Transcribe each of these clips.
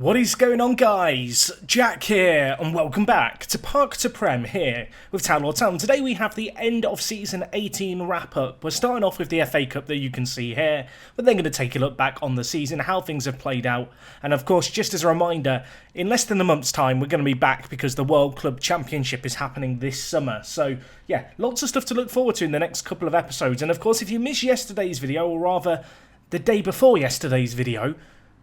What is going on, guys? Jack here, and welcome back to Park to Prem here with Town Town. Today we have the end of Season 18 wrap-up. We're starting off with the FA Cup that you can see here. We're then going to take a look back on the season, how things have played out. And of course, just as a reminder, in less than a month's time, we're going to be back because the World Club Championship is happening this summer. So, yeah, lots of stuff to look forward to in the next couple of episodes. And of course, if you missed yesterday's video, or rather, the day before yesterday's video,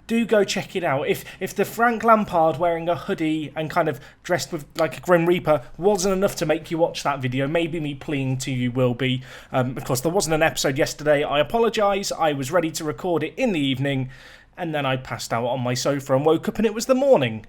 do go check it out. If the Frank Lampard wearing a hoodie and kind of dressed with like a Grim Reaper wasn't enough to make you watch that video, maybe me pleading to you will be. Of course, there wasn't an episode yesterday. I apologise. I was ready to record it in the evening, and then I passed out on my sofa and woke up and it was the morning.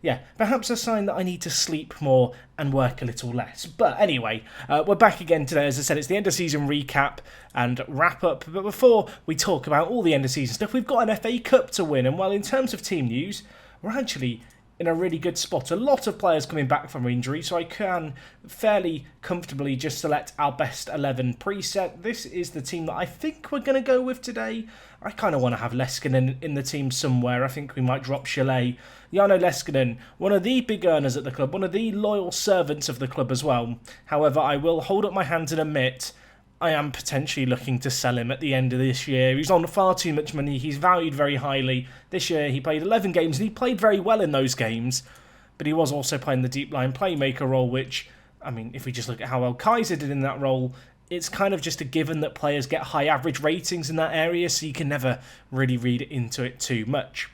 Yeah, perhaps a sign that I need to sleep more and work a little less. But anyway, we're back again today. As I said, it's the end of season recap and wrap up. But before we talk about all the end of season stuff, we've got an FA Cup to win. And well, in terms of team news, we're actually in a really good spot. A lot of players coming back from injury, so I can fairly comfortably just select our best 11 preset. This is the team that I think we're going to go with today. I kind of want to have Leskinen in the team somewhere. I think we might drop Chalet. Jarno Leskinen, one of the big earners at the club, one of the loyal servants of the club as well. However, I will hold up my hands and admit I am potentially looking to sell him at the end of this year. He's on far too much money. He's valued very highly. This year he played 11 games and he played very well in those games. But he was also playing the deep line playmaker role, which, I mean, if we just look at how well Kaiser did in that role, it's kind of just a given that players get high average ratings in that area, so you can never really read into it too much.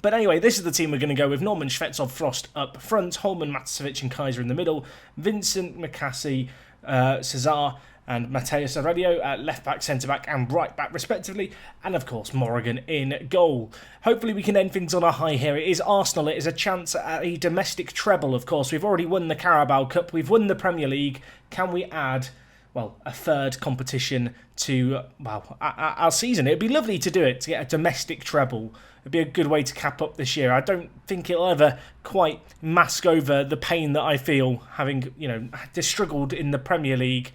But anyway, this is the team we're going to go with. Norman Shvetsov Frost up front, Holman, Matasevic and Kaiser in the middle, Vincent, McCassie, Cesar and Mateus Aurelio at left back, centre back and right back respectively, and of course Morrigan in goal. Hopefully we can end things on a high here. It is Arsenal, it is a chance at a domestic treble. Of course, we've already won the Carabao Cup, we've won the Premier League. Can we add, well, a third competition to, well, our season? It'd be lovely to do it, to get a domestic treble. It'd be a good way to cap up this year. I don't think it'll ever quite mask over the pain that I feel having, just struggled in the Premier League,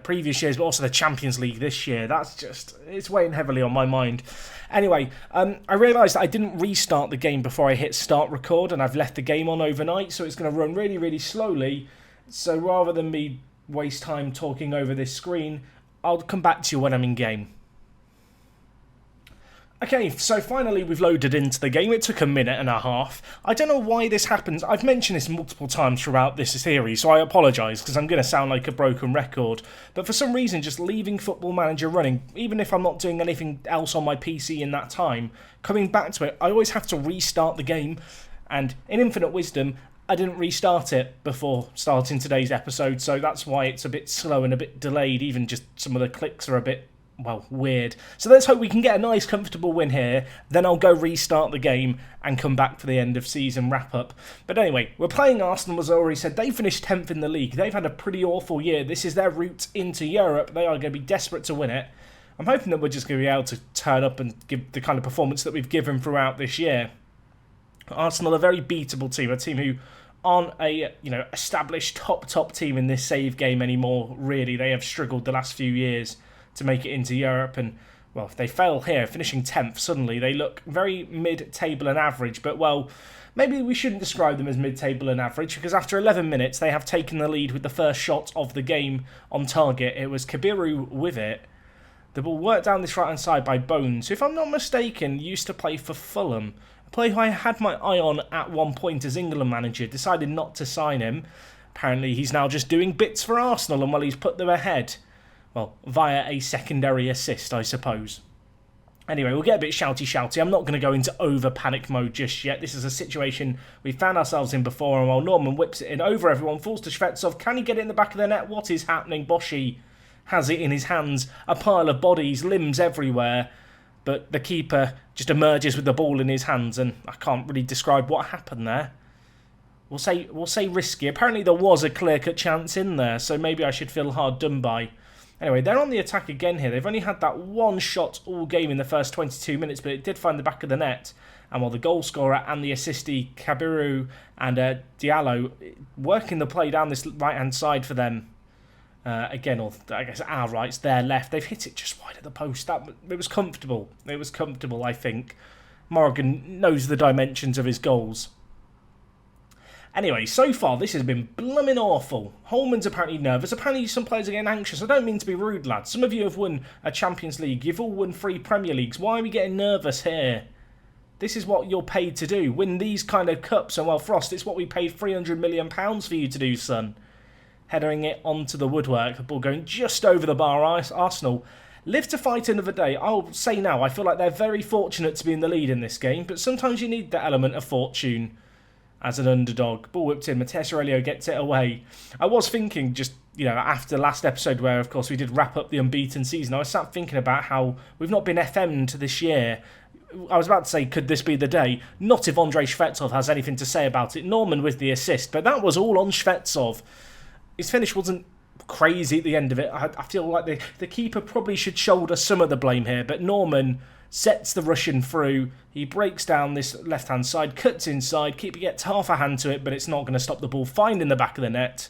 previous years, but also the Champions League this year. That's just, it's weighing heavily on my mind. Anyway, I realised that I didn't restart the game before I hit start record, and I've left the game on overnight, so it's going to run really, really slowly. So rather than me waste time talking over this screen, I'll come back to you when I'm in game. Okay, so finally we've loaded into the game. It took a minute and a half. I don't know why this happens. I've mentioned this multiple times throughout this series, so I apologise because I'm going to sound like a broken record. But for some reason, just leaving Football Manager running, even if I'm not doing anything else on my PC in that time, coming back to it, I always have to restart the game. And in infinite wisdom, I didn't restart it before starting today's episode, so that's why it's a bit slow and a bit delayed. Even just some of the clicks are a bit, well, weird. So let's hope we can get a nice, comfortable win here. Then I'll go restart the game and come back for the end of season wrap-up. But anyway, we're playing Arsenal, as I already said. They finished 10th in the league. They've had a pretty awful year. This is their route into Europe. They are going to be desperate to win it. I'm hoping that we're just going to be able to turn up and give the kind of performance that we've given throughout this year. Arsenal, a very beatable team, a team who aren't a established top team in this save game anymore, really. They have struggled the last few years to make it into Europe, and well, if they fail here, finishing 10th, suddenly they look very mid-table and average. But well, maybe we shouldn't describe them as mid-table and average, because after 11 minutes they have taken the lead with the first shot of the game on target. It was Kabiru with it. The ball worked down this right-hand side by Bones, who, if I'm not mistaken, used to play for Fulham. A player who I had my eye on at one point as England manager, decided not to sign him. Apparently he's now just doing bits for Arsenal, and well, he's put them ahead. Well, via a secondary assist, I suppose. Anyway, we'll get a bit shouty. I'm not going to go into over-panic mode just yet. This is a situation we found ourselves in before, and while Norman whips it in over everyone, falls to Shvetsov. Can he get it in the back of the net? What is happening? Boshi has it in his hands. A pile of bodies, limbs everywhere. But the keeper just emerges with the ball in his hands, and I can't really describe what happened there. We'll say risky. Apparently there was a clear-cut chance in there, so maybe I should feel hard done by. Anyway, they're on the attack again here. They've only had that one shot all game in the first 22 minutes, but it did find the back of the net. And while the goal scorer and the assistee, Kabiru and Diallo, working the play down this right-hand side for them. Again, or I guess our right's their left. They've hit it just wide of the post. It was comfortable. It was comfortable, I think. Morgan knows the dimensions of his goals. Anyway, so far this has been blooming awful. Holman's apparently nervous. Apparently some players are getting anxious. I don't mean to be rude, lads. Some of you have won a Champions League. You've all won 3 Premier Leagues. Why are we getting nervous here? This is what you're paid to do. Win these kind of cups. And well, Frost, it's what we paid £300 million for you to do, son. Headering it onto the woodwork. The ball going just over the bar. Arsenal live to fight another day. I'll say now, I feel like they're very fortunate to be in the lead in this game. But sometimes you need that element of fortune as an underdog. Ball whipped in. Matheus Aurelio gets it away. I was thinking just, after the last episode where, of course, we did wrap up the unbeaten season, I was sat thinking about how we've not been FM'd this year. I was about to say, could this be the day? Not if Andrei Shvetsov has anything to say about it. Norman with the assist, but that was all on Shvetsov. His finish wasn't crazy at the end of it. I feel like the keeper probably should shoulder some of the blame here, but Norman sets the Russian through. He breaks down this left-hand side, cuts inside. Keeper gets half a hand to it, but it's not going to stop the ball finding the back of the net.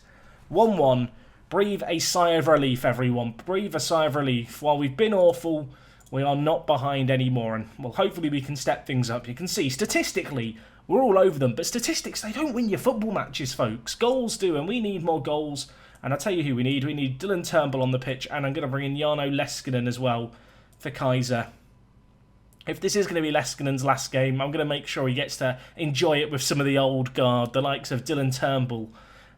1-1. Breathe a sigh of relief, everyone. Breathe a sigh of relief. While we've been awful, we are not behind anymore. And, well, hopefully we can step things up. You can see, statistically, we're all over them. But statistics, they don't win your football matches, folks. Goals do, and we need more goals. And I'll tell you who we need. We need Dylan Turnbull on the pitch, and I'm going to bring in Jarno Leskinen as well for Kaiser. If this is going to be Leskinen's last game, I'm going to make sure he gets to enjoy it with some of the old guard, the likes of Dylan Turnbull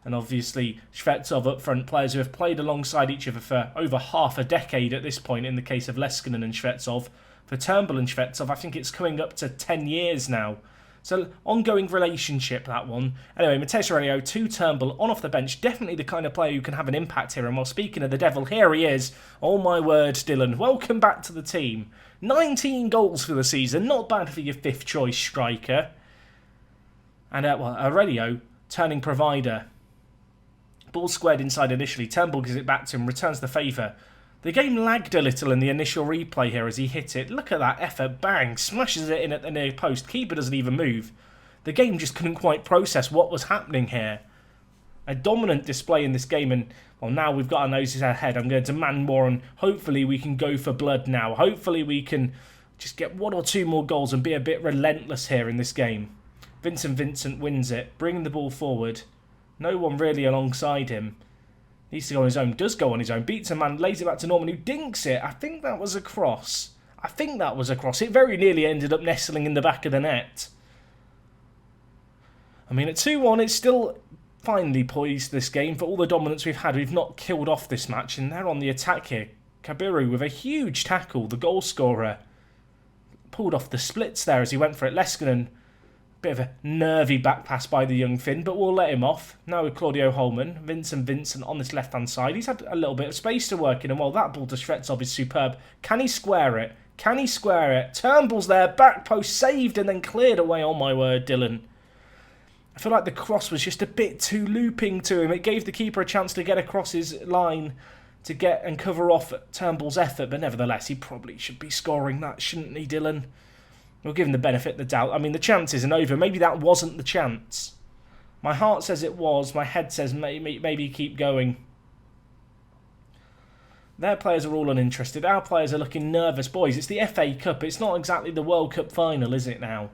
and obviously Shvetsov up front, players who have played alongside each other for over half a decade at this point in the case of Leskinen and Shvetsov. For Turnbull and Shvetsov, I think it's coming up to 10 years now. So, ongoing relationship, that one. Anyway, Matheus Aurelio to Turnbull on off the bench. Definitely the kind of player who can have an impact here. And while speaking of the devil, here he is. Oh my word, Dylan. Welcome back to the team. 19 goals for the season. Not bad for your 5th choice striker. And, Aurelio turning provider. Ball squared inside initially. Turnbull gives it back to him. Returns the favour. The game lagged a little in the initial replay here as he hit it. Look at that effort. Bang. Smashes it in at the near post. Keeper doesn't even move. The game just couldn't quite process what was happening here. A dominant display in this game. And, well, now we've got our noses ahead. I'm going to demand more. And hopefully we can go for blood now. Hopefully we can just get 1 or 2 more goals and be a bit relentless here in this game. Vincent wins it. Bringing the ball forward. No one really alongside him. Needs to go on his own. Does go on his own. Beats a man. Lays it back to Norman, who dinks it. I think that was a cross. It very nearly ended up nestling in the back of the net. I mean, at 2-1, it's still finely poised, this game. For all the dominance we've had, we've not killed off this match. And they're on the attack here. Kabiru with a huge tackle. The goal scorer. Pulled off the splits there as he went for it. Leskinen. Bit of a nervy back pass by the young Finn, but we'll let him off. Now with Claudio Holman. Vincent on this left-hand side. He's had a little bit of space to work in, and well, that ball to Shvetsov is superb. Can he square it? Turnbull's there, back post saved and then cleared away. Oh my word, Dylan. I feel like the cross was just a bit too looping to him. It gave the keeper a chance to get across his line to get and cover off Turnbull's effort, but nevertheless, he probably should be scoring that, shouldn't he, Dylan? We'll give him the benefit of the doubt. I mean, the chance isn't over. Maybe that wasn't the chance. My heart says it was. My head says maybe keep going. Their players are all uninterested. Our players are looking nervous. Boys, it's the FA Cup. It's not exactly the World Cup final, is it now?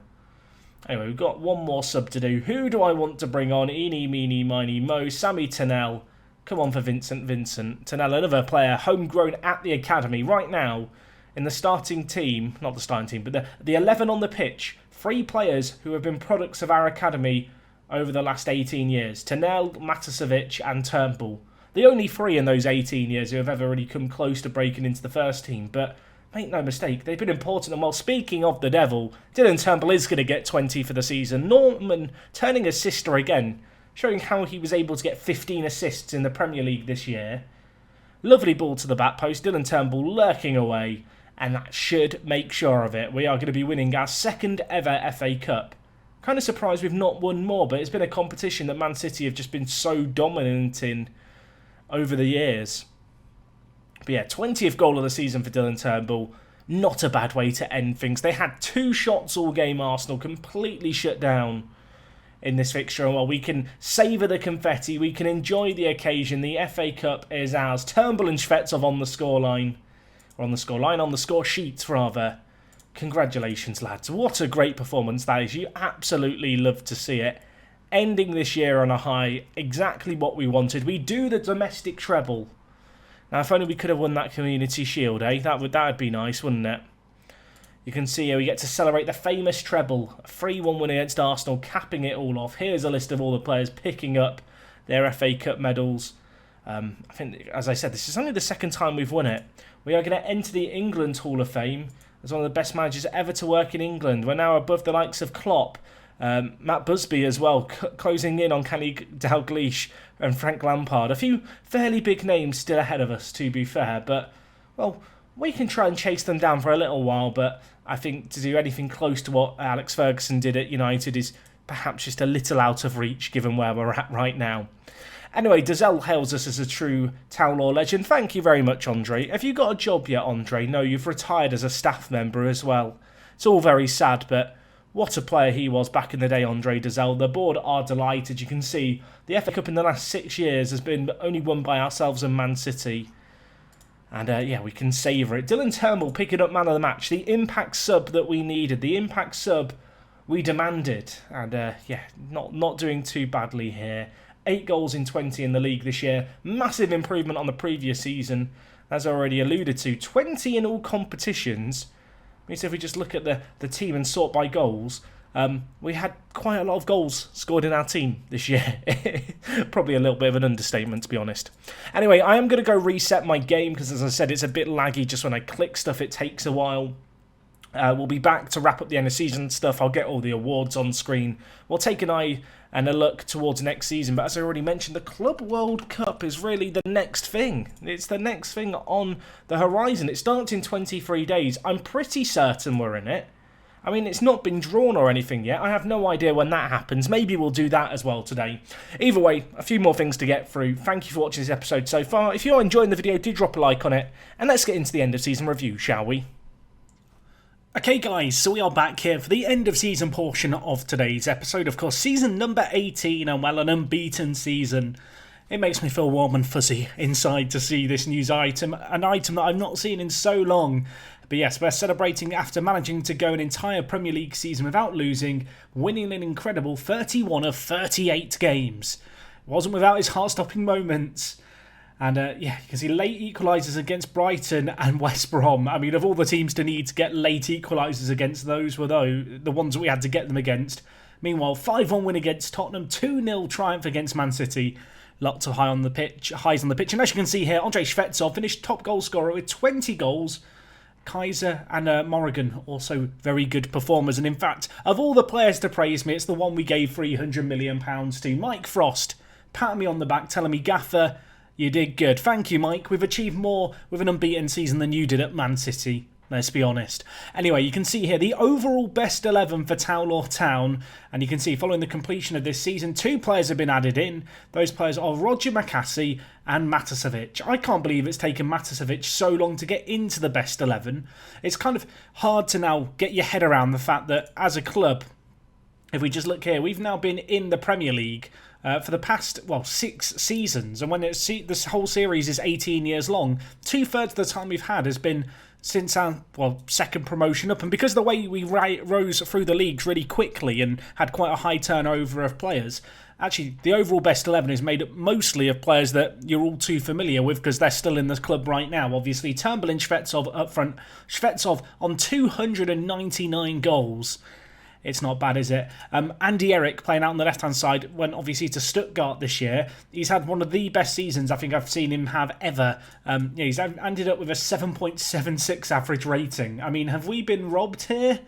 Anyway, we've got one more sub to do. Who do I want to bring on? Eeny, meeny, miny, mo. Sammy Tennell. Come on for Vincent. Tennell, another player, homegrown at the academy right now. In the starting team, not the starting team, but the 11 on the pitch, 3 players who have been products of our academy over the last 18 years. Tennell, Matasevic and Turnbull. The only 3 in those 18 years who have ever really come close to breaking into the first team. But make no mistake, they've been important. And while speaking of the devil, Dylan Turnbull is going to get 20 for the season. Norman turning his sister again, showing how he was able to get 15 assists in the Premier League this year. Lovely ball to the back post. Dylan Turnbull lurking away. And that should make sure of it. We are going to be winning our 2nd ever FA Cup. Kind of surprised we've not won more, but it's been a competition that Man City have just been so dominant in over the years. But yeah, 20th goal of the season for Dylan Turnbull. Not a bad way to end things. They had 2 shots all game, Arsenal, completely shut down in this fixture. And while we can savour the confetti, we can enjoy the occasion. The FA Cup is ours. Turnbull and Shvetsov on the scoreline. On the score sheet, rather. Congratulations, lads. What a great performance that is. You absolutely love to see it. Ending this year on a high, exactly what we wanted. We do the domestic treble. Now, if only we could have won that Community Shield, eh? That'd be nice, wouldn't it? You can see here we get to celebrate the famous treble. A 3-1 win against Arsenal, capping it all off. Here's a list of all the players picking up their FA Cup medals. I think, as I said, this is only the second time we've won it. We are going to enter the England Hall of Fame as one of the best managers ever to work in England. We're now above the likes of Klopp, Matt Busby as well, closing in on Kenny Dalglish and Frank Lampard. A few fairly big names still ahead of us, to be fair, but, well, we can try and chase them down for a little while, but I think to do anything close to what Alex Ferguson did at United is perhaps just a little out of reach given where we're at right now. Anyway, Dazelle hails us as a true Town Law legend. Thank you very much, Andre. Have you got a job yet, Andre? No, you've retired as a staff member as well. It's all very sad, but what a player he was back in the day, Andre Dazelle. The board are delighted. You can see the FA Cup in the last 6 years has been only won by ourselves and Man City. And yeah, we can savour it. Dylan Turnbull picking up man of the match. The impact sub that we needed. The impact sub we demanded. And yeah, not doing too badly here. 8 goals in 20 in the league this year. Massive improvement on the previous season. As I already alluded to. 20 in all competitions. Means if we just look at the team and sort by goals, we had quite a lot of goals scored in our team this year. Probably a little bit of an understatement, to be honest. Anyway, I am going to go reset my game because, as I said, it's a bit laggy. Just when I click stuff, it takes a while. We'll be back to wrap up the end of season stuff. I'll get all the awards on screen. We'll take an eye and a look towards next season. But as I already mentioned, the Club World Cup is really the next thing. It's the next thing on the horizon. It starts in 23 days. I'm pretty certain we're in it. I mean, it's not been drawn or anything yet. I have no idea when that happens. Maybe we'll do that as well today. Either way, a few more things to get through. Thank you for watching this episode so far. If you're enjoying the video, do drop a like on it. And let's get into the end of season review, shall we? Okay guys, so we are back here for the end of season portion of today's episode. Of course, season number 18, and well, an unbeaten season. It makes me feel warm and fuzzy inside to see this news item, an item that I've not seen in so long. But yes, we're celebrating after managing to go an entire Premier League season without losing, winning an incredible 31 of 38 games. It wasn't without his heart-stopping moments. And yeah, you can see late equalisers against Brighton and West Brom. I mean, of all the teams to need to get late equalisers against, those were the ones that we had to get them against. Meanwhile, 5-1 win against Tottenham, 2-0 triumph against Man City. Lots of highs on the pitch. And as you can see here, Andrei Shvetsov finished top goal scorer with 20 goals. Kaiser and Morrigan, also very good performers. And in fact, of all the players to praise me, it's the one we gave £300 million to. Mike Frost, patting me on the back, telling me, Gaffer, you did good. Thank you, Mike. We've achieved more with an unbeaten season than you did at Man City. Let's be honest. Anyway, you can see here the overall best 11 for Town Law Town. And you can see following the completion of this season, 2 players have been added in. Those players are Roger Makassi and Matasevic. I can't believe it's taken Matasevic so long to get into the best 11. It's kind of hard to now get your head around the fact that as a club, if we just look here, we've now been in the Premier League for the past, well, 6 seasons. And when this whole series is 18 years long, 2/3 of the time we've had has been since our, well, second promotion up. And because of the way we rose through the leagues really quickly and had quite a high turnover of players, actually the overall best 11 is made up mostly of players that you're all too familiar with because they're still in the club right now. Obviously, Turnbull and Shvetsov up front. Shvetsov on 299 goals. It's not bad, is it? Andy Eric playing out on the left-hand side went obviously to Stuttgart this year. He's had one of the best seasons I think I've seen him have ever. Yeah, he's ended up with a 7.76 average rating. I mean, have we been robbed here?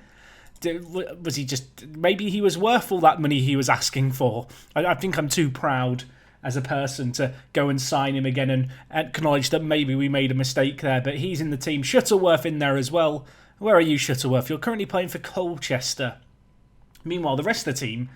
Was he just... Maybe he was worth all that money he was asking for. I think I'm too proud as a person to go and sign him again and acknowledge that maybe we made a mistake there. But he's in the team. Shuttleworth in there as well. Where are you, Shuttleworth? You're currently playing for Colchester. Meanwhile, the rest of the team,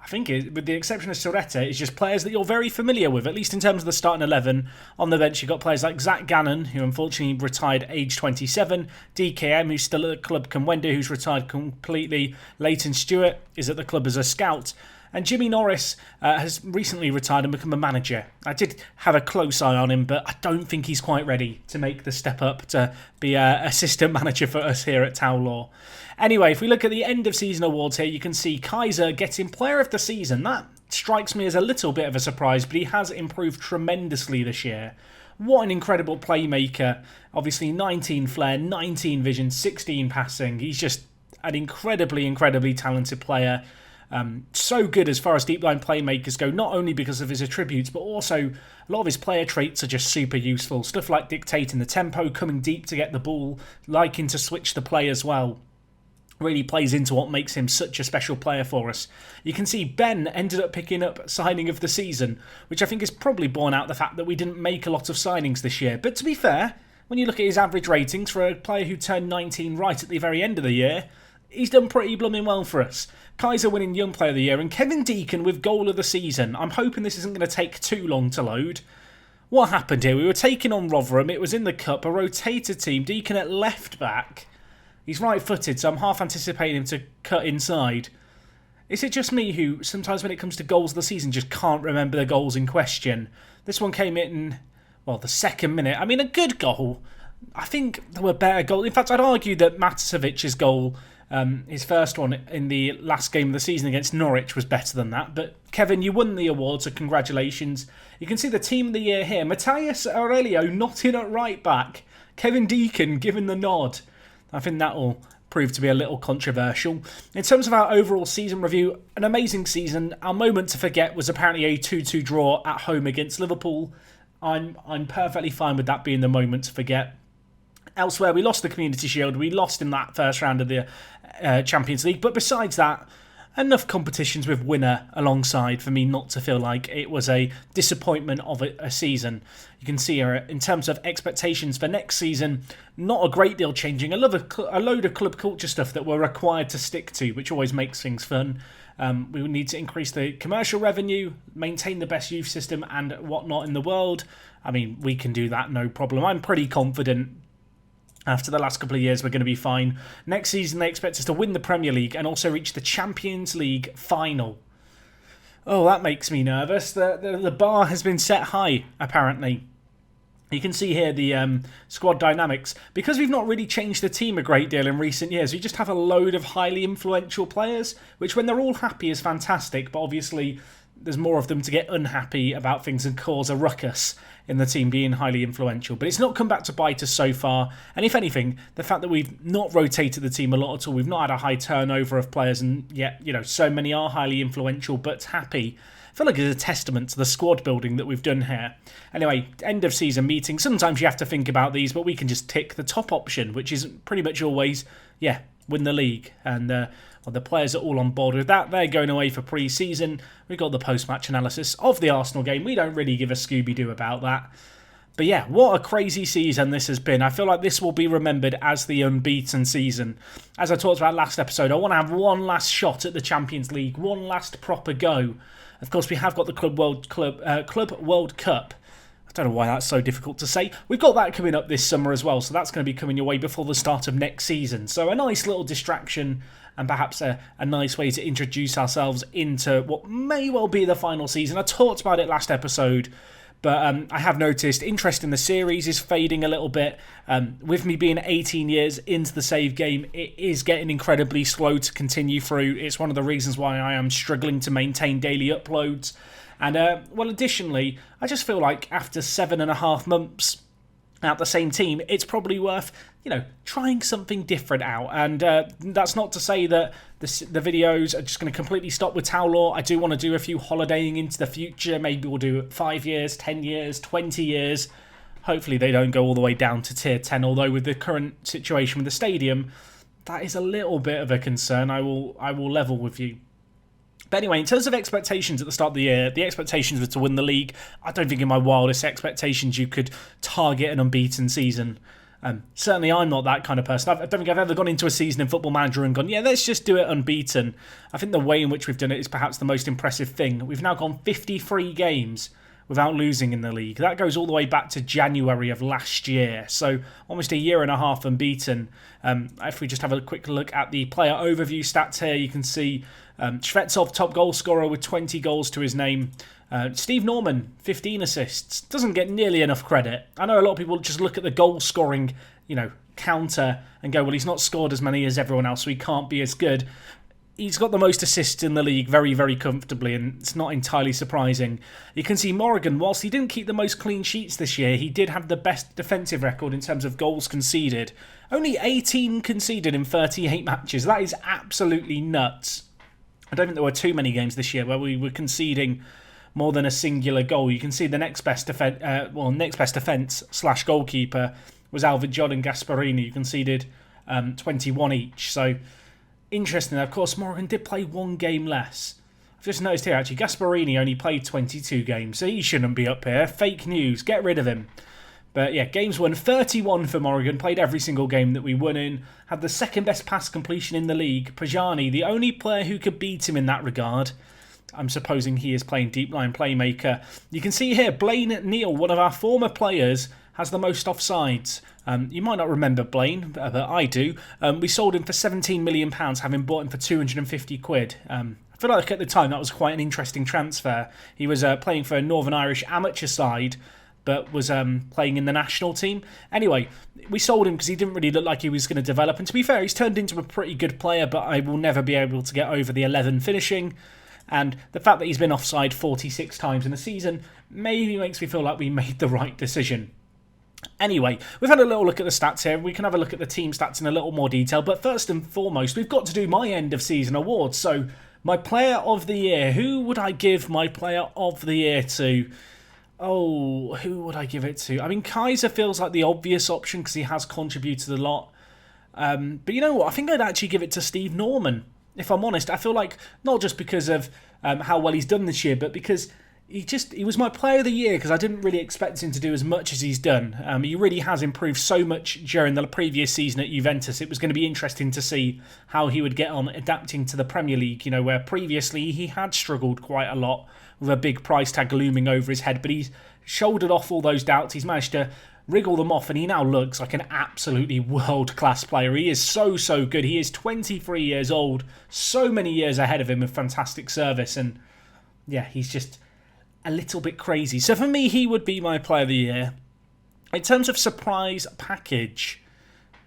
I think, with the exception of Soretta, is just players that you're very familiar with, at least in terms of the starting 11. On the bench, you've got players like Zach Gannon, who unfortunately retired age 27, DKM, who's still at the club, Kamwenda, who's retired completely, Leighton Stewart is at the club as a scout, And Jimmy Norris has recently retired and become a manager. I did have a close eye on him, but I don't think he's quite ready to make the step up to be an assistant manager for us here at Towlaw. Anyway, if we look at the end of season awards here, you can see Kaiser getting player of the season. That strikes me as a little bit of a surprise, but he has improved tremendously this year. What an incredible playmaker. Obviously 19 flair, 19 vision, 16 passing. He's just an incredibly talented player. So good as far as deep line playmakers go, not only because of his attributes, but also a lot of his player traits are just super useful. Stuff like dictating the tempo, coming deep to get the ball, liking to switch the play as well. Really plays into what makes him such a special player for us. You can see Ben ended up picking up signing of the season, which I think is probably borne out the fact that we didn't make a lot of signings this year. But to be fair, when you look at his average ratings for a player who turned 19 right at the very end of the year, he's done pretty blooming well for us. Kaiser winning Young Player of the Year and Kevin Deacon with Goal of the Season. I'm hoping this isn't going to take too long to load. What happened here? We were taking on Rotherham. It was in the Cup, a rotated team. Deacon at left back. He's right-footed, so I'm half anticipating him to cut inside. Is it just me who, sometimes when it comes to goals of the season, just can't remember the goals in question? This one came in, well, the second minute. I mean, a good goal. I think there were better goals. In fact, I'd argue that Matasevic's goal, his first one in the last game of the season against Norwich, was better than that. But Kevin, you won the award, so congratulations. You can see the team of the year here. Matthias Aurelio not in at right back. Kevin Deacon given the nod. I think that will prove to be a little controversial. In terms of our overall season review, an amazing season. Our moment to forget was apparently a 2-2 draw at home against Liverpool. I'm perfectly fine with that being the moment to forget. Elsewhere, we lost the Community Shield. We lost in that first round of the Champions League. But besides that, enough competitions with winner alongside for me not to feel like it was a disappointment of a season. You can see here, in terms of expectations for next season, not a great deal changing. A load of club culture stuff that we're required to stick to, which always makes things fun. We will need to increase the commercial revenue, maintain the best youth system and whatnot in the world. I mean, we can do that, no problem. I'm pretty confident. After the last couple of years, we're going to be fine. Next season, they expect us to win the Premier League and also reach the Champions League final. Oh, that makes me nervous. The bar has been set high, apparently. You can see here the squad dynamics. Because we've not really changed the team a great deal in recent years, we just have a load of highly influential players, which when they're all happy is fantastic, but obviously there's more of them to get unhappy about things and cause a ruckus in the team being highly influential. But it's not come back to bite us so far. And if anything, the fact that we've not rotated the team a lot at all, we've not had a high turnover of players, and yet, so many are highly influential but happy, I feel like it's a testament to the squad building that we've done here. Anyway, end of season meeting. Sometimes you have to think about these, but we can just tick the top option, which is pretty much always, win the league. And the players are all on board with that. They're going away for pre-season. We've got the post-match analysis of the Arsenal game. We don't really give a Scooby-Doo about that. But yeah, what a crazy season this has been. I feel like this will be remembered as the unbeaten season. As I talked about last episode, I want to have one last shot at the Champions League, one last proper go. Of course, we have got the Club World Cup. I don't know why that's so difficult to say. We've got that coming up this summer as well, so that's going to be coming your way before the start of next season. So a nice little distraction and perhaps a nice way to introduce ourselves into what may well be the final season. I talked about it last episode, but I have noticed interest in the series is fading a little bit. With me being 18 years into the save game, it is getting incredibly slow to continue through. It's one of the reasons why I am struggling to maintain daily uploads. And, additionally, I just feel like after 7.5 months at the same team, it's probably worth, trying something different out. And that's not to say that the videos are just going to completely stop with Towlaw. I do want to do a few holidaying into the future. Maybe we'll do 5 years, 10 years, 20 years. Hopefully they don't go all the way down to tier 10, although with the current situation with the stadium, that is a little bit of a concern. I will level with you. But anyway, in terms of expectations at the start of the year, the expectations were to win the league. I don't think in my wildest expectations you could target an unbeaten season. Certainly I'm not that kind of person. I don't think I've ever gone into a season in Football Manager and gone, let's just do it unbeaten. I think the way in which we've done it is perhaps the most impressive thing. We've now gone 53 games without losing in the league. That goes all the way back to January of last year. So almost a year and a half unbeaten. If we just have a quick look at the player overview stats here, you can see Shvetsov, top goal scorer with 20 goals to his name. Steve Norman, 15 assists. Doesn't get nearly enough credit. I know a lot of people just look at the goal scoring, counter and go, well, he's not scored as many as everyone else, so he can't be as good. He's got the most assists in the league very, very comfortably, and it's not entirely surprising. You can see Morrigan, whilst he didn't keep the most clean sheets this year, he did have the best defensive record in terms of goals conceded. Only 18 conceded in 38 matches. That is absolutely nuts. I don't think there were too many games this year where we were conceding more than a singular goal. You can see the next best defence/goalkeeper was Alvid John and Gasparini, who conceded 21 each. So, interesting. Of course, Morgan did play one game less. I've just noticed here, actually, Gasparini only played 22 games, so he shouldn't be up here. Fake news. Get rid of him. But yeah, games won 31 for Morgan. Played every single game that we won in. Had the second best pass completion in the league. Pajani, the only player who could beat him in that regard. I'm supposing he is playing deep line playmaker. You can see here, Blaine Neal, one of our former players, has the most offsides. You might not remember Blaine, but I do. We sold him for £17 million, having bought him for 250 quid. I feel like at the time that was quite an interesting transfer. He was playing for a Northern Irish amateur side, but was playing in the national team. Anyway, we sold him because he didn't really look like he was going to develop. And to be fair, he's turned into a pretty good player, but I will never be able to get over the 11 finishing. And the fact that he's been offside 46 times in the season maybe makes me feel like we made the right decision. Anyway, we've had a little look at the stats here. We can have a look at the team stats in a little more detail. But first and foremost, we've got to do my end of season awards. So, my player of the year. Who would I give my player of the year to? Oh, who would I give it to? I mean, Kaiser feels like the obvious option because he has contributed a lot. But you know what? I think I'd actually give it to Steve Norman. If I'm honest, I feel like not just because of how well he's done this year, but because he was my player of the year because I didn't really expect him to do as much as he's done. He really has improved so much during the previous season at Juventus. It was going to be interesting to see how he would get on adapting to the Premier League, where previously he had struggled quite a lot with a big price tag looming over his head, but he's shouldered off all those doubts. He's managed to wriggle them off, and he now looks like an absolutely world-class player. He is so, so good. He is 23 years old, so many years ahead of him with fantastic service, and yeah, he's just a little bit crazy. So for me, he would be my player of the year. In terms of surprise package,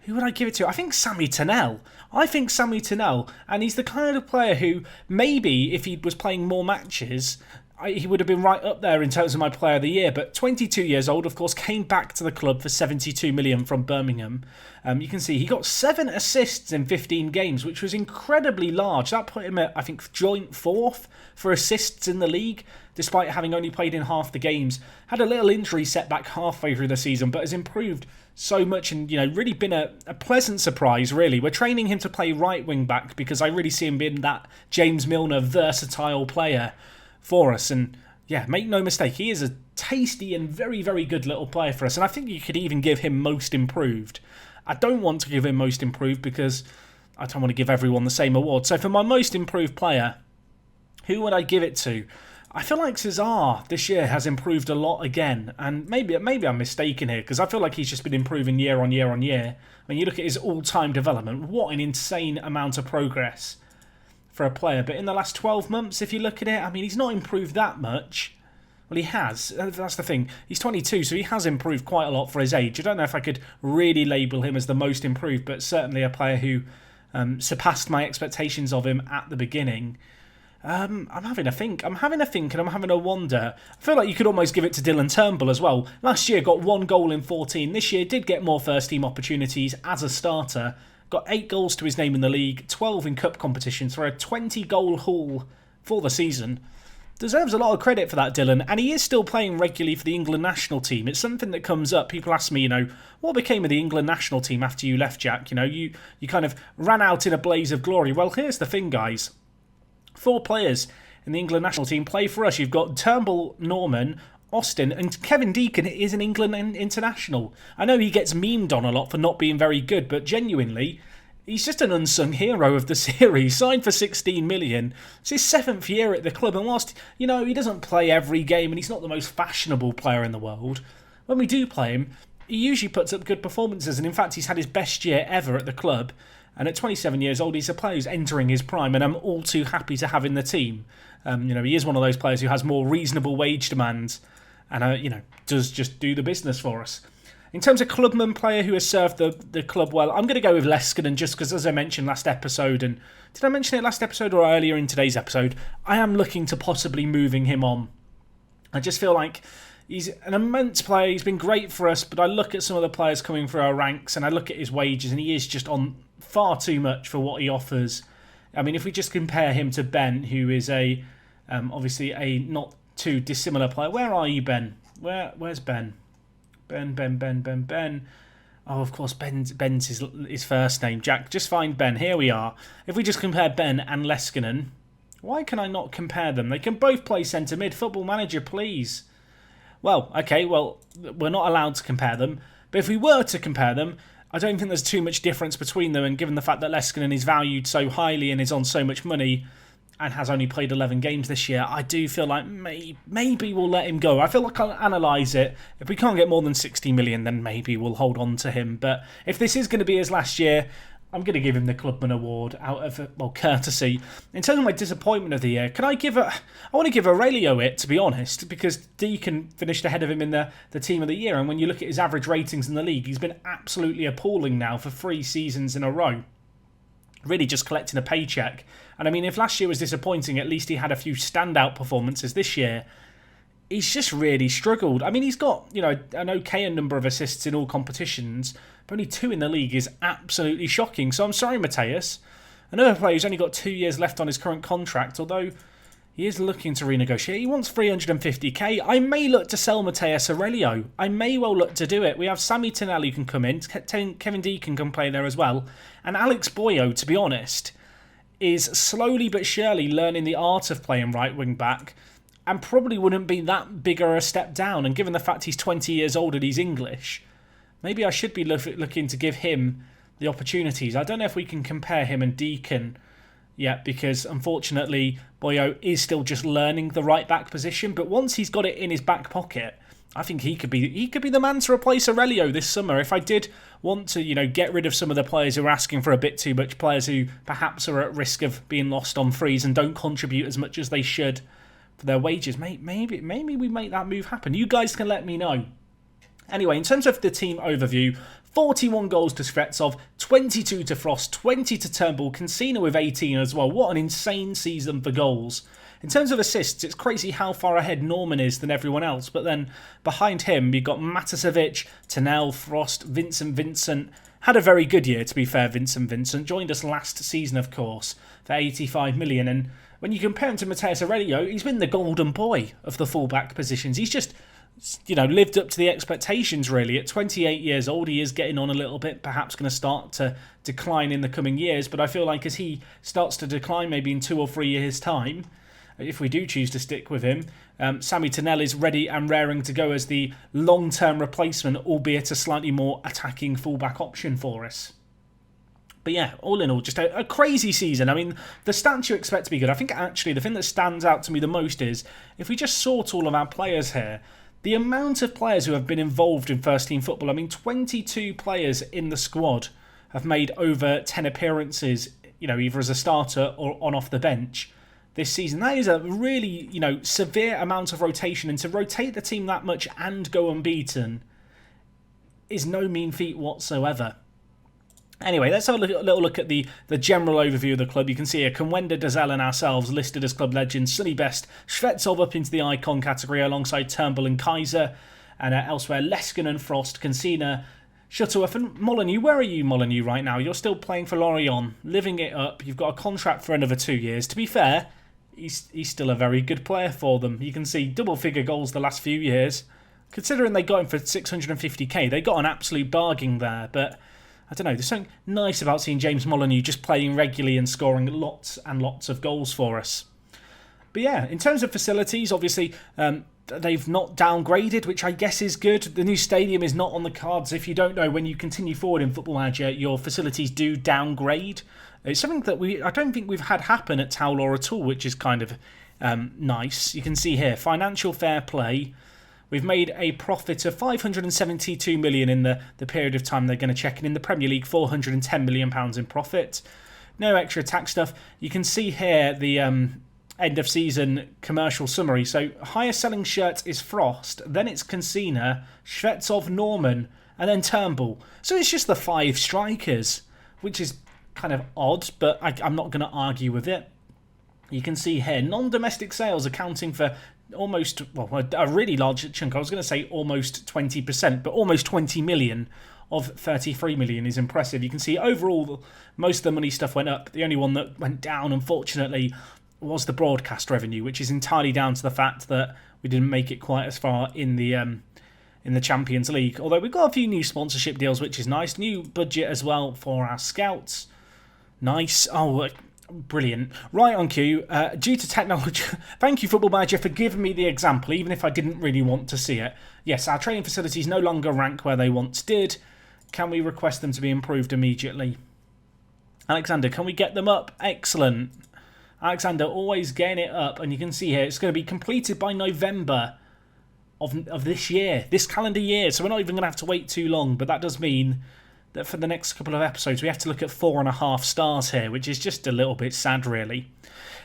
who would I give it to? I think Sammy Tennell. And he's the kind of player who maybe if he was playing more matches, he would have been right up there in terms of my player of the year. But 22 years old, of course, came back to the club for 72 million from Birmingham. You can see he got 7 assists in 15 games, which was incredibly large. That put him at, I think, joint 4th for assists in the league, despite having only played in half the games. Had a little injury setback halfway through the season, but has improved so much and, really been a pleasant surprise, really. We're training him to play right wing back because I really see him being that James Milner versatile player for us. And yeah, make no mistake, he is a tasty and very, very good little player for us. And I think you could even give him most improved. I don't want to give him most improved because I don't want to give everyone the same award. So for my most improved player, who would I give it to? I feel like Cesar this year has improved a lot again, and maybe I'm mistaken here because I feel like he's just been improving year on year on year. When you look at his all-time development, what an insane amount of progress for a player. But in the last 12 months, if you look at it, I mean, he's not improved that much. Well, he has. That's the thing. He's 22, so he has improved quite a lot for his age. I don't know if I could really label him as the most improved, but certainly a player who surpassed my expectations of him at the beginning. I'm having a think and I'm having a wonder. I feel like you could almost give it to Dylan Turnbull as well. Last year got 1 goal in 14. This year did get more first team opportunities as a starter. Got 8 goals to his name in the league, 12 in cup competitions for a 20 goal haul for the season. Deserves a lot of credit for that, Dylan, and he is still playing regularly for the England national team. It's something that comes up. People ask me, what became of the England national team after you left, Jack? You kind of ran out in a blaze of glory. Well, here's the thing, guys. 4 players in the England national team play for us. You've got Turnbull, Norman, Austin, and Kevin Deacon is an England international. I know he gets memed on a lot for not being very good, but genuinely, he's just an unsung hero of the series. Signed for 16 million. It's his 7th year at the club, and whilst, he doesn't play every game and he's not the most fashionable player in the world, when we do play him, he usually puts up good performances, and in fact, he's had his best year ever at the club. And at 27 years old, he's a player who's entering his prime, and I'm all too happy to have in the team. He is one of those players who has more reasonable wage demands and, does just do the business for us. In terms of clubman player who has served the club well, I'm going to go with Leskinen just because, as I mentioned last episode, and did I mention it last episode or earlier in today's episode, I am looking to possibly moving him on. I just feel like he's an immense player. He's been great for us, but I look at some of the players coming through our ranks and I look at his wages and he is just on far too much for what he offers. I mean, if we just compare him to Ben, who is obviously a not too dissimilar player. Where are you, Ben? Where's Ben? Ben. Oh, of course, Ben's his first name. Jack, just find Ben. Here we are. If we just compare Ben and Leskinen, why can I not compare them? They can both play centre mid. Football Manager, please. Well, okay, we're not allowed to compare them. But if we were to compare them, I don't think there's too much difference between them. And given the fact that Leskinen is valued so highly and is on so much money and has only played 11 games this year, I do feel like maybe we'll let him go. I feel like I'll analyse it. If we can't get more than 60 million, then maybe we'll hold on to him. But if this is going to be his last year, I'm going to give him the Clubman Award out of, courtesy. In terms of my disappointment of the year, I want to give Aurelio it, to be honest, because Deacon finished ahead of him in the team of the year. And when you look at his average ratings in the league, he's been absolutely appalling now for 3 seasons in a row. Really just collecting a paycheck. And I mean, if last year was disappointing, at least he had a few standout performances this year. He's just really struggled. I mean, he's got, an okay number of assists in all competitions, but only 2 in the league is absolutely shocking. So I'm sorry, Mateus. Another player who's only got 2 years left on his current contract, although he is looking to renegotiate. He wants 350k. I may look to sell Mateus Aurelio. I may well look to do it. We have Sammy Tinelli who can come in. Kevin Deacon can play there as well. And Alex Boyo, to be honest, is slowly but surely learning the art of playing right wing back and probably wouldn't be that bigger a step down. And given the fact he's 20 years old and he's English, maybe I should be looking to give him the opportunities. I don't know if we can compare him and Deacon yet, because unfortunately Boyo is still just learning the right back position. But once he's got it in his back pocket, I think he could be the man to replace Aurelio this summer. If I did want to, get rid of some of the players who are asking for a bit too much, players who perhaps are at risk of being lost on frees and don't contribute as much as they should for their wages, maybe we make that move happen. You guys can let me know. Anyway, in terms of the team overview, 41 goals to Svetsov, 22 to Frost, 20 to Turnbull, Cancino with 18 as well. What an insane season for goals. In terms of assists, it's crazy how far ahead Norman is than everyone else. But then behind him, you've got Matasevic, Tanel, Frost, Vincent. Had a very good year, to be fair, Vincent. Joined us last season, of course, for 85 million. And when you compare him to Mateus Aurelio, he's been the golden boy of the fullback positions. He's just, lived up to the expectations, really. At 28 years old, he is getting on a little bit, perhaps going to start to decline in the coming years. But I feel like as he starts to decline, maybe in 2 or 3 years' time, if we do choose to stick with him, Sammy Tinel is ready and raring to go as the long-term replacement, albeit a slightly more attacking fullback option for us. But yeah, all in all, just a crazy season. I mean, the stats you expect to be good. I think actually the thing that stands out to me the most is, if we just sort all of our players here, the amount of players who have been involved in first-team football. I mean, 22 players in the squad have made over 10 appearances, either as a starter or on off the bench this season. That is a really, severe amount of rotation, and to rotate the team that much and go unbeaten is no mean feat whatsoever. Anyway, let's have a little look at the general overview of the club. You can see here, Conwenda, Dazel and ourselves listed as club legends. Sonny Best, Shvetsov up into the icon category alongside Turnbull and Kaiser. And elsewhere, Leskinen, Frost, Cancina, Shuttleworth and Molyneux. Where are you, Molyneux, right now? You're still playing for Lorient, living it up. You've got a contract for another 2 years. To be fair, he's still a very good player for them. You can see double-figure goals the last few years. Considering they got him for 650k, they got an absolute bargain there. But I don't know, there's something nice about seeing James Molyneux just playing regularly and scoring lots and lots of goals for us. But yeah, in terms of facilities, obviously, they've not downgraded, which I guess is good. The new stadium is not on the cards. If you don't know, when you continue forward in Football Manager, your facilities do downgrade. It's something that I don't think we've had happen at Towler at all, which is kind of nice. You can see here, financial fair play. We've made a profit of 572 million in the period of time they're going to check in. In the Premier League, 410 million pounds in profit. No extra tax stuff. You can see here the end of season commercial summary. So highest selling shirt is Frost, then it's Cancina, Shvetsov, Norman, and then Turnbull. So it's just the 5 strikers, which is kind of odd, but I'm not going to argue with it. You can see here non-domestic sales accounting for almost, well, a really large chunk. I was going to say almost 20%, but almost 20 million of 33 million is impressive. You can see overall most of the money stuff went up. The only one that went down, unfortunately, was the broadcast revenue, which is entirely down to the fact that we didn't make it quite as far in the Champions League. Although we've got a few new sponsorship deals, which is nice. New budget as well for our scouts. Nice. Oh, brilliant. Right on cue. Due to technology, thank you, Football Manager, for giving me the example, even if I didn't really want to see it. Yes, our training facilities no longer rank where they once did. Can we request them to be improved immediately? Alexander, can we get them up? Excellent. Alexander, always getting it up. And you can see here, it's going to be completed by November of this year, this calendar year. So we're not even going to have to wait too long. But that does mean that for the next couple of episodes, we have to look at 4.5 stars here, which is just a little bit sad, really.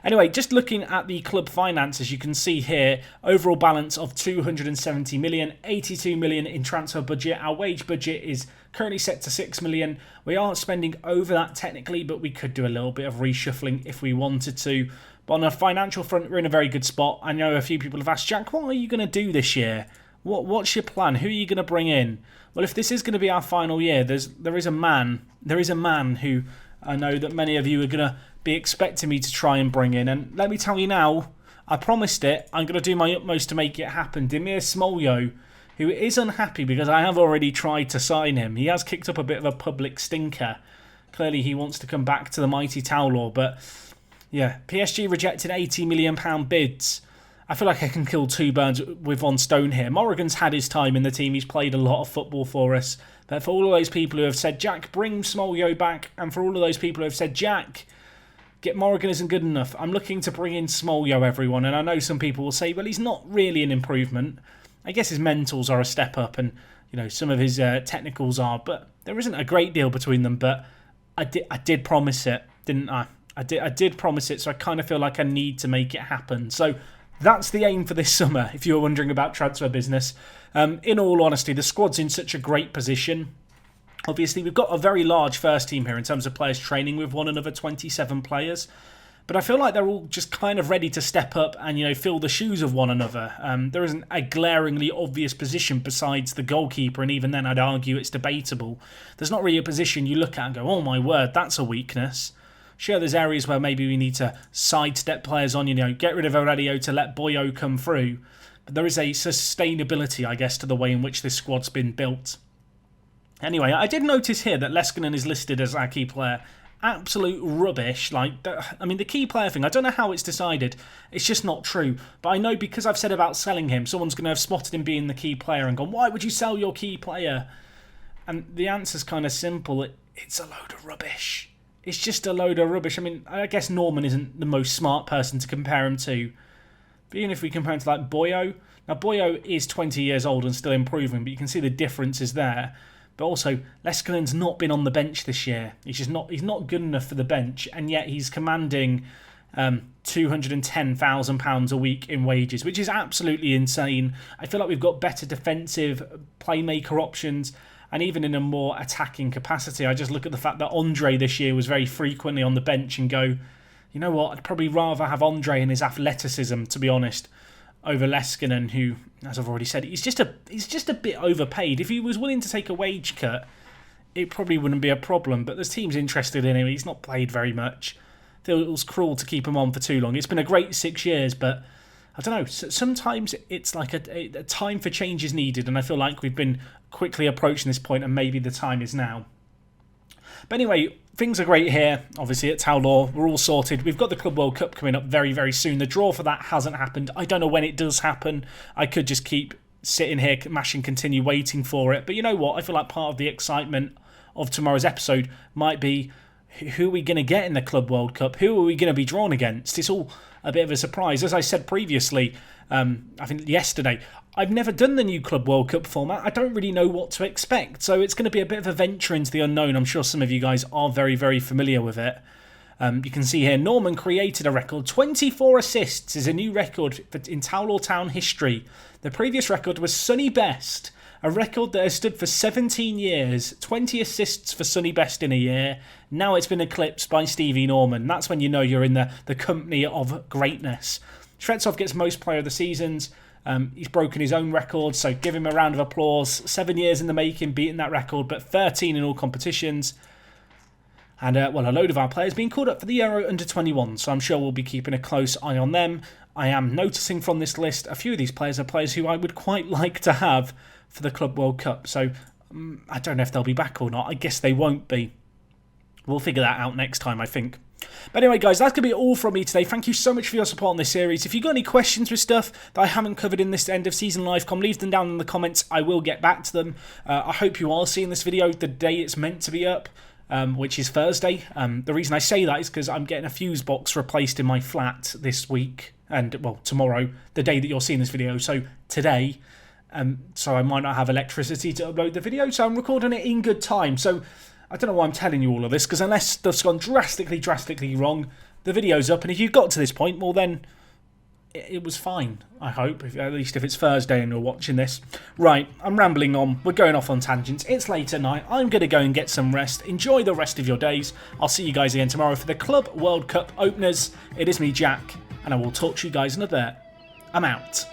Anyway, just looking at the club finances, you can see here, overall balance of 270 million, 82 million in transfer budget. Our wage budget is currently set to 6 million. We aren't spending over that technically, but we could do a little bit of reshuffling if we wanted to. But on a financial front, we're in a very good spot. I know a few people have asked, Jack, what are you going to do this year? What's your plan? Who are you going to bring in? Well, if this is going to be our final year, there is a man who I know that many of you are going to be expecting me to try and bring in. And let me tell you now, I promised it. I'm going to do my utmost to make it happen. Dimir Smoljo, who is unhappy because I have already tried to sign him. He has kicked up a bit of a public stinker. Clearly, he wants to come back to the mighty Taulor. But yeah, PSG rejected £80 million bids. I feel like I can kill 2 birds with 1 stone here. Morrigan's had his time in the team. He's played a lot of football for us. But for all of those people who have said, Jack, bring Smoljo back, and for all of those people who have said, Jack, get Morrigan isn't good enough, I'm looking to bring in Smoljo, everyone. And I know some people will say, well, he's not really an improvement. I guess his mentals are a step up, and some of his technicals are. But there isn't a great deal between them. But I did promise it, didn't I? I did promise it, so I kind of feel like I need to make it happen. So that's the aim for this summer, if you were wondering about transfer business. In all honesty, the squad's in such a great position. Obviously, we've got a very large first team here in terms of players training with one another, 27 players. But I feel like they're all just kind of ready to step up and, fill the shoes of one another. There isn't a glaringly obvious position besides the goalkeeper, and even then I'd argue it's debatable. There's not really a position you look at and go, oh my word, that's a weakness. Sure, there's areas where maybe we need to sidestep players on, get rid of Aurelio to let Boyo come through. But there is a sustainability, I guess, to the way in which this squad's been built. Anyway, I did notice here that Leskinen is listed as our key player. Absolute rubbish. The key player thing, I don't know how it's decided. It's just not true. But I know because I've said about selling him, someone's going to have spotted him being the key player and gone, why would you sell your key player? And the answer's kind of simple. It's a load of rubbish. It's just a load of rubbish. I guess Norman isn't the most smart person to compare him to. But even if we compare him to Boyo. Now, Boyo is 20 years old and still improving, but you can see the difference is there. But also, Leskinen's not been on the bench this year. He's not good enough for the bench, and yet he's commanding £210,000 a week in wages, which is absolutely insane. I feel like we've got better defensive playmaker options, and even in a more attacking capacity. I just look at the fact that Andre this year was very frequently on the bench and go, you know what, I'd probably rather have Andre and his athleticism, to be honest, over Leskinen, who, as I've already said, he's just a bit overpaid. If he was willing to take a wage cut, it probably wouldn't be a problem. But there's teams interested in him. He's not played very much. I feel it was cruel to keep him on for too long. It's been a great 6 years, but I don't know. Sometimes it's like a time for change is needed, and I feel like we've been quickly approaching this point, and maybe the time is now. But anyway, things are great here, obviously, at Taulor. We're all sorted. We've got the Club World Cup coming up very, very soon. The draw for that hasn't happened. I don't know when it does happen. I could just keep sitting here, mashing continue, waiting for it. But you know what? I feel like part of the excitement of tomorrow's episode might be who are we going to get in the Club World Cup? Who are we going to be drawn against? It's all a bit of a surprise. As I said previously, I think yesterday, I've never done the new Club World Cup format. I don't really know what to expect. So it's going to be a bit of a venture into the unknown. I'm sure some of you guys are very, very familiar with it. You can see here, Norman created a record. 24 assists is a new record in Towler Town history. The previous record was Sonny Best, a record that has stood for 17 years. 20 assists for Sonny Best in a year. Now it's been eclipsed by Stevie Norman. That's when you know you're in the company of greatness. Shvetsov gets most player of the seasons. He's broken his own record, so give him a round of applause. 7 years in the making, beating that record, but 13 in all competitions. And, well, a load of our players being called up for the Euro Under-21, so I'm sure we'll be keeping a close eye on them. I am noticing from this list a few of these players are players who I would quite like to have for the Club World Cup, so I don't know if they'll be back or not. I guess they won't be. We'll figure that out next time, I think. But anyway, guys, that's going to be all from me today. Thank you so much for your support on this series. If you've got any questions with stuff that I haven't covered in this end of season livecom, leave them down in the comments. I will get back to them. I hope you are seeing this video the day it's meant to be up, which is Thursday. The reason I say that is because I'm getting a fuse box replaced in my flat this week. And, well, tomorrow, the day that you're seeing this video. So, today. So I might not have electricity to upload the video. So I'm recording it in good time. So I don't know why I'm telling you all of this, because unless stuff's gone drastically wrong, the video's up. And if you've got to this point, well then, it was fine, I hope. At least if it's Thursday and you're watching this. Right, I'm rambling on. We're going off on tangents. It's late at night. I'm going to go and get some rest. Enjoy the rest of your days. I'll see you guys again tomorrow for the Club World Cup openers. It is me, Jack, and I will talk to you guys in a bit. I'm out.